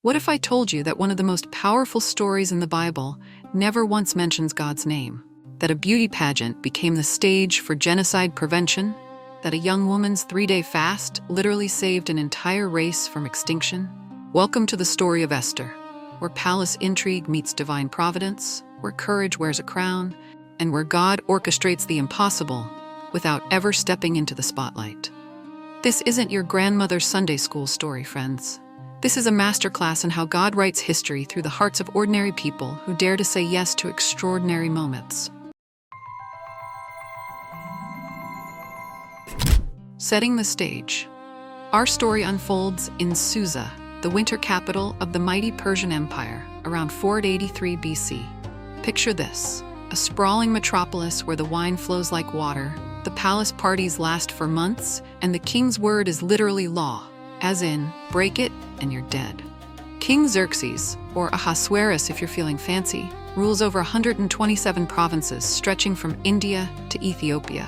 What if I told you that one of the most powerful stories in the Bible never once mentions God's name? That a beauty pageant became the stage for genocide prevention? That a young woman's 3-day fast literally saved an entire race from extinction? Welcome to the story of Esther, where palace intrigue meets divine providence, where courage wears a crown, and where God orchestrates the impossible without ever stepping into the spotlight. This isn't your grandmother's Sunday school story, friends. This is a masterclass in how God writes history through the hearts of ordinary people who dare to say yes to extraordinary moments. Setting the stage. Our story unfolds in Souza, the winter capital of the mighty Persian Empire, around 483 BC. Picture this: a sprawling metropolis where the wine flows like water, the palace parties last for months, and the king's word is literally law, as in, break it and you're dead. King Xerxes, or Ahasuerus if you're feeling fancy, rules over 127 provinces stretching from India to Ethiopia.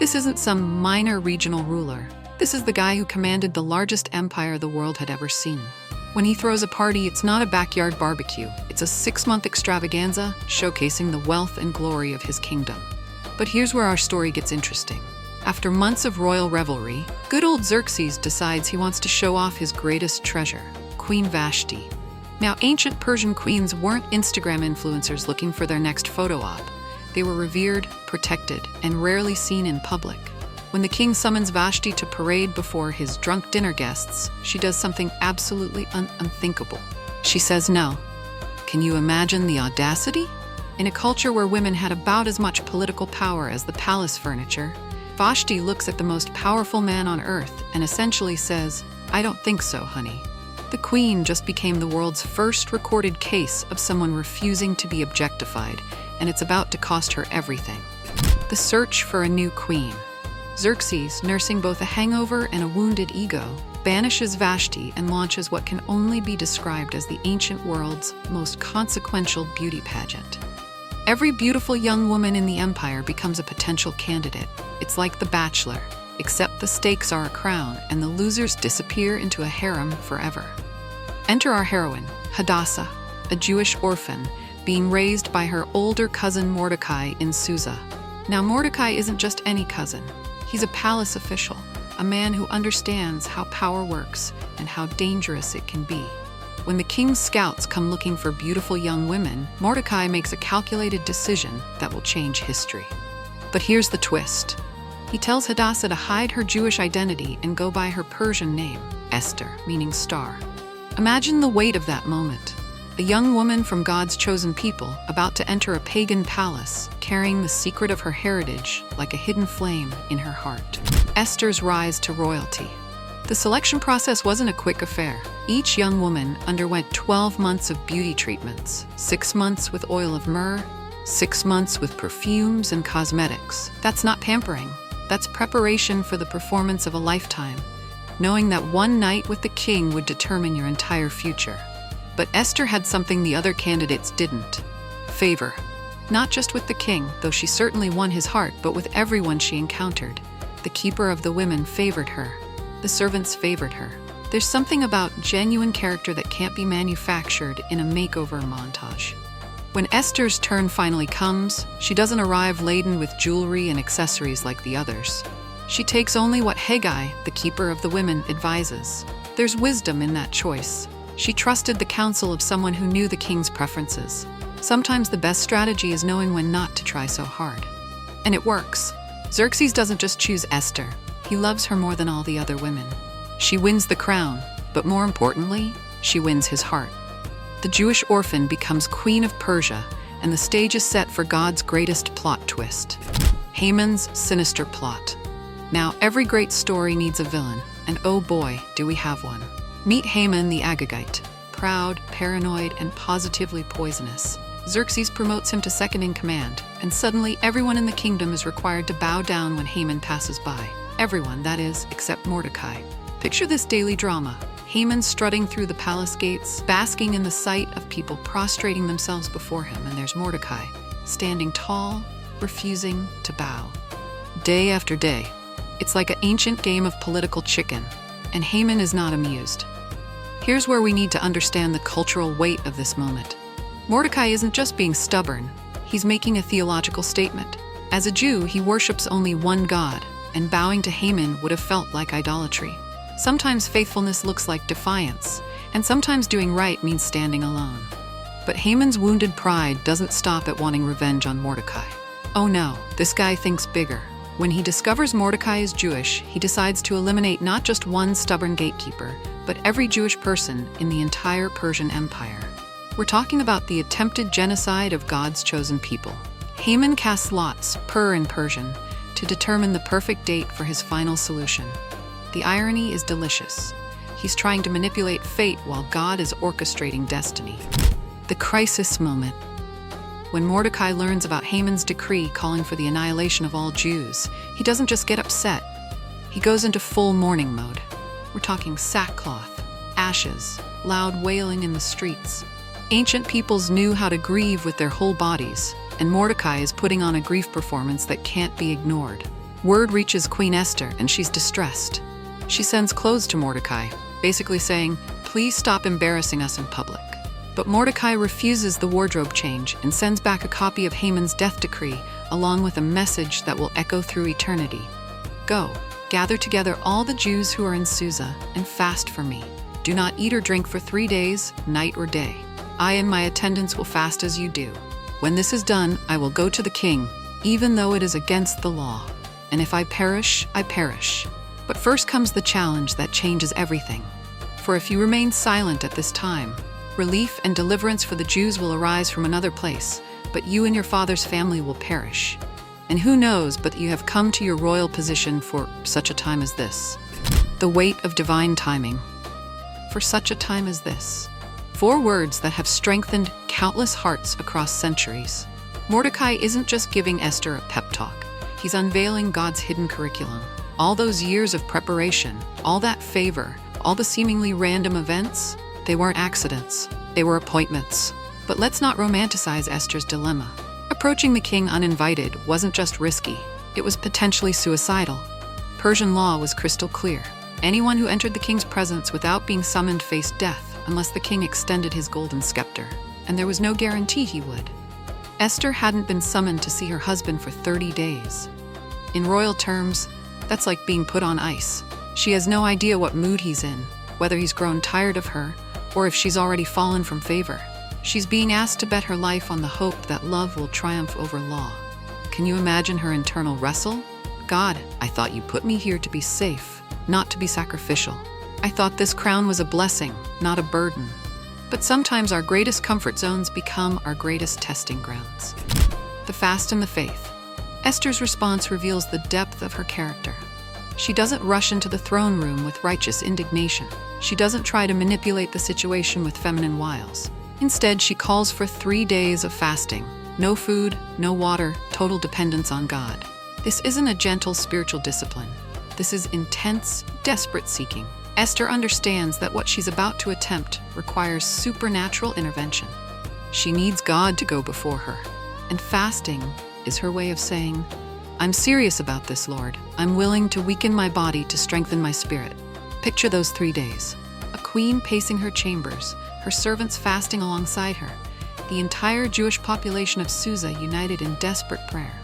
This isn't some minor regional ruler. This is the guy who commanded the largest empire the world had ever seen. When he throws a party, it's not a backyard barbecue. It's a 6-month extravaganza showcasing the wealth and glory of his kingdom. But here's where our story gets interesting. After months of royal revelry, good old Xerxes decides he wants to show off his greatest treasure, Queen Vashti. Now, ancient Persian queens weren't Instagram influencers looking for their next photo op. They were revered, protected, and rarely seen in public. When the king summons Vashti to parade before his drunk dinner guests, she does something absolutely unthinkable. She says no. Can you imagine the audacity? In a culture where women had about as much political power as the palace furniture, Vashti looks at the most powerful man on earth and essentially says, "I don't think so, honey." The queen just became the world's first recorded case of someone refusing to be objectified, and it's about to cost her everything. The search for a new queen. Xerxes, nursing both a hangover and a wounded ego, banishes Vashti and launches what can only be described as the ancient world's most consequential beauty pageant. Every beautiful young woman in the empire becomes a potential candidate. It's like The Bachelor, except the stakes are a crown and the losers disappear into a harem forever. Enter our heroine, Hadassah, a Jewish orphan, being raised by her older cousin Mordecai in Souza. Now, Mordecai isn't just any cousin. He's a palace official, a man who understands how power works and how dangerous it can be. When the king's scouts come looking for beautiful young women, Mordecai makes a calculated decision that will change history. But here's the twist. He tells Hadassah to hide her Jewish identity and go by her Persian name, Esther, meaning star. Imagine the weight of that moment. A young woman from God's chosen people about to enter a pagan palace, carrying the secret of her heritage like a hidden flame in her heart. Esther's rise to royalty. The selection process wasn't a quick affair. Each young woman underwent 12 months of beauty treatments, 6 months with oil of myrrh, 6 months with perfumes and cosmetics. That's not pampering. That's preparation for the performance of a lifetime, knowing that one night with the king would determine your entire future. But Esther had something the other candidates didn't: favor. Not just with the king, though she certainly won his heart, but with everyone she encountered. The keeper of the women favored her. The servants favored her. There's something about genuine character that can't be manufactured in a makeover montage. When Esther's turn finally comes, she doesn't arrive laden with jewelry and accessories like the others. She takes only what Haggai, the keeper of the women, advises. There's wisdom in that choice. She trusted the counsel of someone who knew the king's preferences. Sometimes the best strategy is knowing when not to try so hard. And it works. Xerxes doesn't just choose Esther. He loves her more than all the other women. She wins the crown, but more importantly, she wins his heart. The Jewish orphan becomes queen of Persia, and the stage is set for God's greatest plot twist: Haman's sinister plot. Now, every great story needs a villain, and oh boy, do we have one. Meet Haman the Agagite. Proud, paranoid, and positively poisonous. Xerxes promotes him to second in command, and suddenly everyone in the kingdom is required to bow down when Haman passes by. Everyone, that is, except Mordecai. Picture this daily drama. Haman strutting through the palace gates, basking in the sight of people prostrating themselves before him, and there's Mordecai, standing tall, refusing to bow. Day after day, it's like an ancient game of political chicken, and Haman is not amused. Here's where we need to understand the cultural weight of this moment. Mordecai isn't just being stubborn, he's making a theological statement. As a Jew, he worships only one God, and bowing to Haman would have felt like idolatry. Sometimes faithfulness looks like defiance, and sometimes doing right means standing alone. But Haman's wounded pride doesn't stop at wanting revenge on Mordecai. Oh no, this guy thinks bigger. When he discovers Mordecai is Jewish, he decides to eliminate not just one stubborn gatekeeper, but every Jewish person in the entire Persian Empire. We're talking about the attempted genocide of God's chosen people. Haman casts lots, pur in Persian, to determine the perfect date for his final solution. The irony is delicious. He's trying to manipulate fate while God is orchestrating destiny. The crisis moment. When Mordecai learns about Haman's decree calling for the annihilation of all Jews, he doesn't just get upset. He goes into full mourning mode. We're talking sackcloth, ashes, loud wailing in the streets. Ancient peoples knew how to grieve with their whole bodies, and Mordecai is putting on a grief performance that can't be ignored. Word reaches Queen Esther, and she's distressed. She sends clothes to Mordecai, basically saying, "Please stop embarrassing us in public." But Mordecai refuses the wardrobe change and sends back a copy of Haman's death decree, along with a message that will echo through eternity. "Go, gather together all the Jews who are in Souza, and fast for me. Do not eat or drink for 3 days, night or day. I and my attendants will fast as you do. When this is done, I will go to the king, even though it is against the law. And if I perish, I perish." But first comes the challenge that changes everything. For if you remain silent at this time, relief and deliverance for the Jews will arise from another place, but you and your father's family will perish. And who knows but you have come to your royal position for such a time as this. The weight of divine timing. For such a time as this. 4 words that have strengthened countless hearts across centuries. Mordecai isn't just giving Esther a pep talk. He's unveiling God's hidden curriculum. All those years of preparation, all that favor, all the seemingly random events, they weren't accidents, they were appointments. But let's not romanticize Esther's dilemma. Approaching the king uninvited wasn't just risky, it was potentially suicidal. Persian law was crystal clear. Anyone who entered the king's presence without being summoned faced death, unless the king extended his golden scepter, and there was no guarantee he would. Esther hadn't been summoned to see her husband for 30 days. In royal terms, that's like being put on ice. She has no idea what mood he's in, whether he's grown tired of her, or if she's already fallen from favor. She's being asked to bet her life on the hope that love will triumph over law. Can you imagine her internal wrestle? "God, I thought you put me here to be safe, not to be sacrificial. I thought this crown was a blessing, not a burden." But sometimes our greatest comfort zones become our greatest testing grounds. The fast and the faith. Esther's response reveals the depth of her character. She doesn't rush into the throne room with righteous indignation. She doesn't try to manipulate the situation with feminine wiles. Instead, she calls for 3 days of fasting. No food, no water, total dependence on God. This isn't a gentle spiritual discipline. This is intense, desperate seeking. Esther understands that what she's about to attempt requires supernatural intervention. She needs God to go before her. And fasting is her way of saying, "I'm serious about this, Lord. I'm willing to weaken my body to strengthen my spirit." Picture those 3 days. A queen pacing her chambers, her servants fasting alongside her, the entire Jewish population of Souza united in desperate prayer.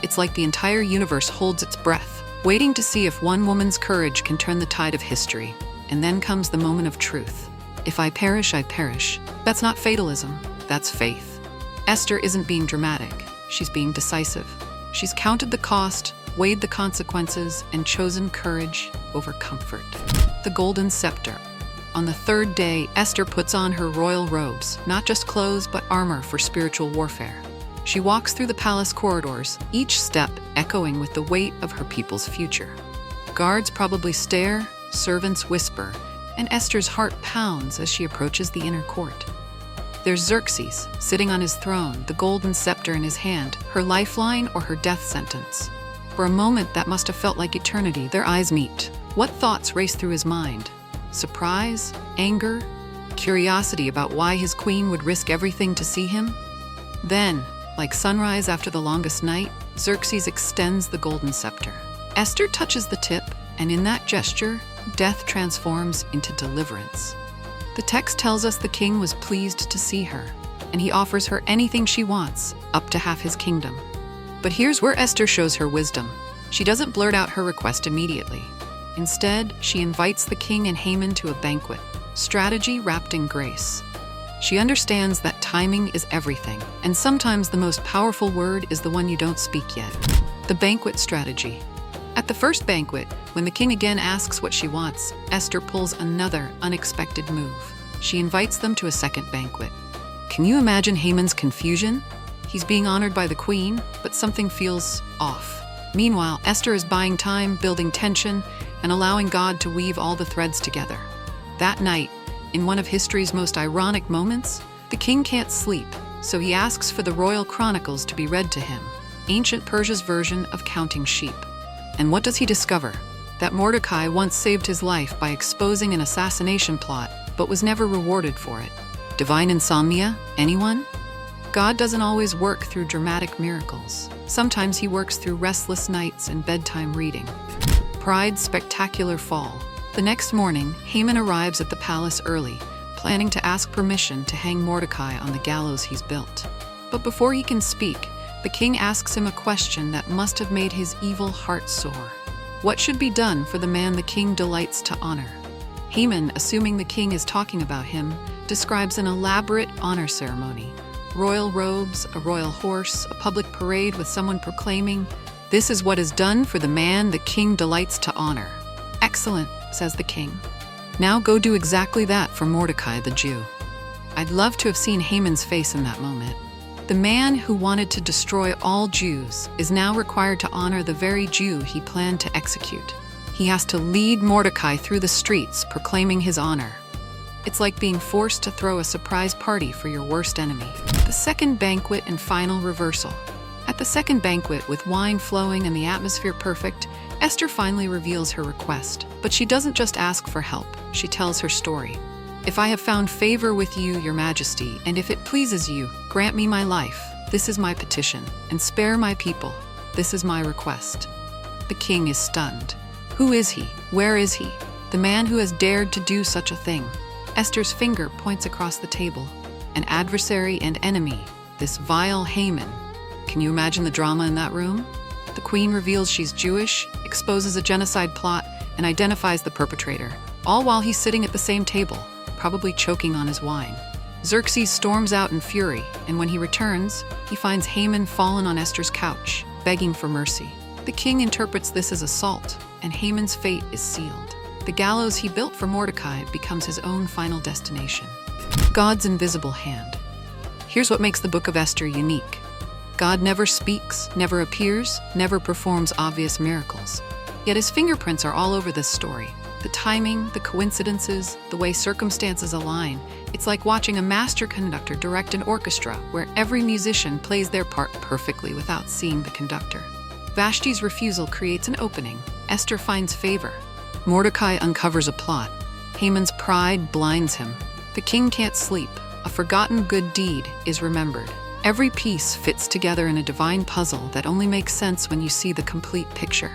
It's like the entire universe holds its breath, waiting to see if one woman's courage can turn the tide of history. And then comes the moment of truth. If I perish, I perish. That's not fatalism, that's faith. Esther isn't being dramatic, she's being decisive. She's counted the cost, weighed the consequences, and chosen courage over comfort. The golden scepter. On the 3rd day, Esther puts on her royal robes, not just clothes, but armor for spiritual warfare. She walks through the palace corridors, each step echoing with the weight of her people's future. Guards probably stare, servants whisper, and Esther's heart pounds as she approaches the inner court. There's Xerxes, sitting on his throne, the golden scepter in his hand, her lifeline or her death sentence. For a moment that must have felt like eternity, their eyes meet. What thoughts race through his mind? Surprise? Anger? Curiosity about why his queen would risk everything to see him? Then, like sunrise after the longest night, Xerxes extends the golden scepter. Esther touches the tip, and in that gesture, death transforms into deliverance. The text tells us the king was pleased to see her, and he offers her anything she wants, up to half his kingdom. But here's where Esther shows her wisdom. She doesn't blurt out her request immediately. Instead, she invites the king and Haman to a banquet, strategy wrapped in grace. She understands that timing is everything, and sometimes the most powerful word is the one you don't speak yet. The banquet strategy. At the first banquet, when the king again asks what she wants, Esther pulls another unexpected move. She invites them to a second banquet. Can you imagine Haman's confusion? He's being honored by the queen, but something feels off. Meanwhile, Esther is buying time, building tension, and allowing God to weave all the threads together. That night, in one of history's most ironic moments, the king can't sleep, so he asks for the royal chronicles to be read to him, ancient Persia's version of counting sheep. And what does he discover? That Mordecai once saved his life by exposing an assassination plot, but was never rewarded for it. Divine insomnia? Anyone? God doesn't always work through dramatic miracles. Sometimes he works through restless nights and bedtime reading. Pride's spectacular fall. The next morning, Haman arrives at the palace early, planning to ask permission to hang Mordecai on the gallows he's built. But before he can speak, the king asks him a question that must have made his evil heart soar. What should be done for the man the king delights to honor? Haman, assuming the king is talking about him, describes an elaborate honor ceremony. Royal robes, a royal horse, a public parade with someone proclaiming, "This is what is done for the man the king delights to honor." "Excellent," says the king. "Now go do exactly that for Mordecai the Jew." I'd love to have seen Haman's face in that moment. The man who wanted to destroy all Jews is now required to honor the very Jew he planned to execute. He has to lead Mordecai through the streets, proclaiming his honor. It's like being forced to throw a surprise party for your worst enemy. The second banquet and final reversal. At the second banquet, with wine flowing and the atmosphere perfect, Esther finally reveals her request. But she doesn't just ask for help, she tells her story. "If I have found favor with you, your majesty, and if it pleases you, grant me my life. This is my petition, and spare my people. This is my request." The king is stunned. Who is he? Where is he? The man who has dared to do such a thing. Esther's finger points across the table. An adversary and enemy, this vile Haman. Can you imagine the drama in that room? The queen reveals she's Jewish, exposes a genocide plot, and identifies the perpetrator, all while he's sitting at the same table, probably choking on his wine. Xerxes storms out in fury, and when he returns, he finds Haman fallen on Esther's couch, begging for mercy. The king interprets this as assault, and Haman's fate is sealed. The gallows he built for Mordecai becomes his own final destination. God's invisible hand. Here's what makes the book of Esther unique. God never speaks, never appears, never performs obvious miracles. Yet his fingerprints are all over this story. The timing, the coincidences, the way circumstances align. It's like watching a master conductor direct an orchestra where every musician plays their part perfectly without seeing the conductor. Vashti's refusal creates an opening. Esther finds favor. Mordecai uncovers a plot. Haman's pride blinds him. The king can't sleep. A forgotten good deed is remembered. Every piece fits together in a divine puzzle that only makes sense when you see the complete picture.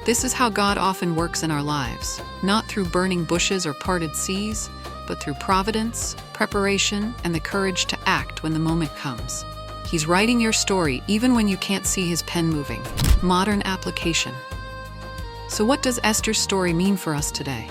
This is how God often works in our lives, not through burning bushes or parted seas, but through providence, preparation, and the courage to act when the moment comes. He's writing your story even when you can't see his pen moving. Modern application. So what does Esther's story mean for us today?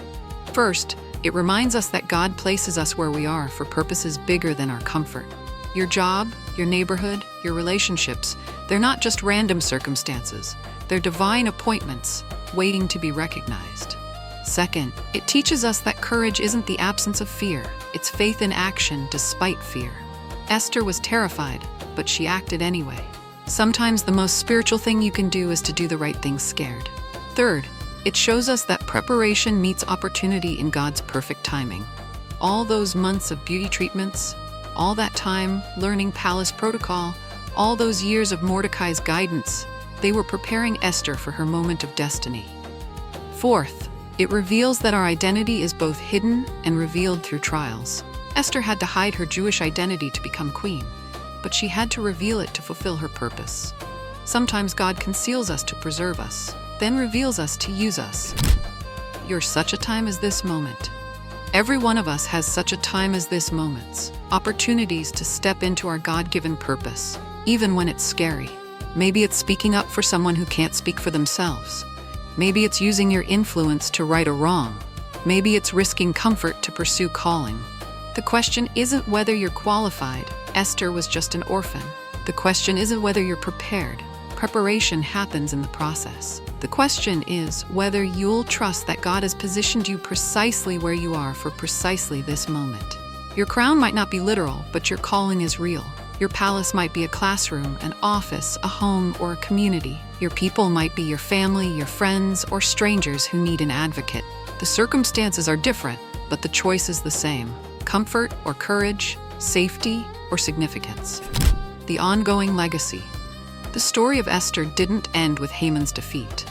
First, it reminds us that God places us where we are for purposes bigger than our comfort. Your job, your neighborhood, your relationships, they're not just random circumstances. They're divine appointments, waiting to be recognized. Second, it teaches us that courage isn't the absence of fear. It's faith in action despite fear. Esther was terrified, but she acted anyway. Sometimes the most spiritual thing you can do is to do the right thing scared. Third, it shows us that preparation meets opportunity in God's perfect timing. All those months of beauty treatments, all that time learning palace protocol, all those years of Mordecai's guidance, they were preparing Esther for her moment of destiny. Fourth, it reveals that our identity is both hidden and revealed through trials. Esther had to hide her Jewish identity to become queen, but she had to reveal it to fulfill her purpose. Sometimes God conceals us to preserve us, then reveals us to use us. You're such a time as this moment. Every one of us has such a time as this moments, opportunities to step into our God-given purpose, even when it's scary. Maybe it's speaking up for someone who can't speak for themselves. Maybe it's using your influence to right a wrong. Maybe it's risking comfort to pursue calling. The question isn't whether you're qualified. Esther was just an orphan. The question isn't whether you're prepared. Preparation happens in the process. The question is whether you'll trust that God has positioned you precisely where you are for precisely this moment. Your crown might not be literal, but your calling is real. Your palace might be a classroom, an office, a home, or a community. Your people might be your family, your friends, or strangers who need an advocate. The circumstances are different, but the choice is the same. Comfort or courage, safety or significance. The ongoing legacy. The story of Esther didn't end with Haman's defeat.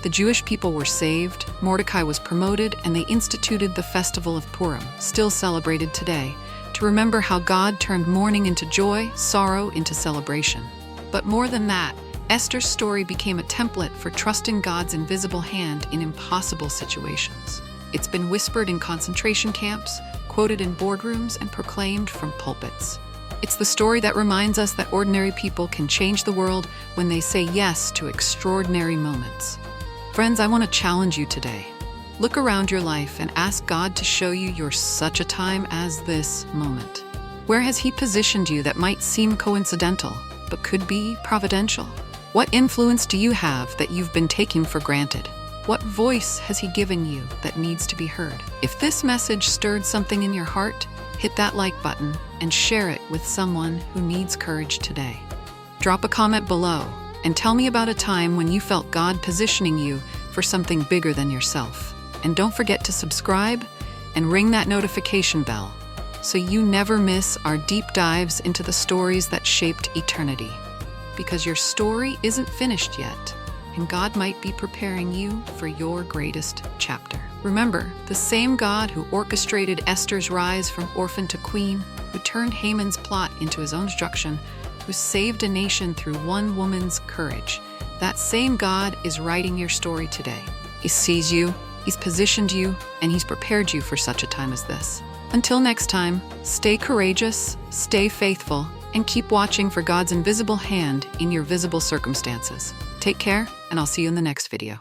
The Jewish people were saved, Mordecai was promoted, and they instituted the festival of Purim, still celebrated today, to remember how God turned mourning into joy, sorrow into celebration. But more than that, Esther's story became a template for trusting God's invisible hand in impossible situations. It's been whispered in concentration camps, quoted in boardrooms, and proclaimed from pulpits. It's the story that reminds us that ordinary people can change the world when they say yes to extraordinary moments. Friends, I want to challenge you today. Look around your life and ask God to show you you're such a time as this moment. Where has He positioned you that might seem coincidental, but could be providential? What influence do you have that you've been taking for granted? What voice has He given you that needs to be heard? If this message stirred something in your heart, hit that like button and share it with someone who needs courage today. Drop a comment below and tell me about a time when you felt God positioning you for something bigger than yourself. And don't forget to subscribe and ring that notification bell so you never miss our deep dives into the stories that shaped eternity. Because your story isn't finished yet, and God might be preparing you for your greatest chapter. Remember, the same God who orchestrated Esther's rise from orphan to queen, who turned Haman's plot into his own destruction, who saved a nation through one woman's courage, that same God is writing your story today. He sees you, He's positioned you, and He's prepared you for such a time as this. Until next time, stay courageous, stay faithful, and keep watching for God's invisible hand in your visible circumstances. Take care, and I'll see you in the next video.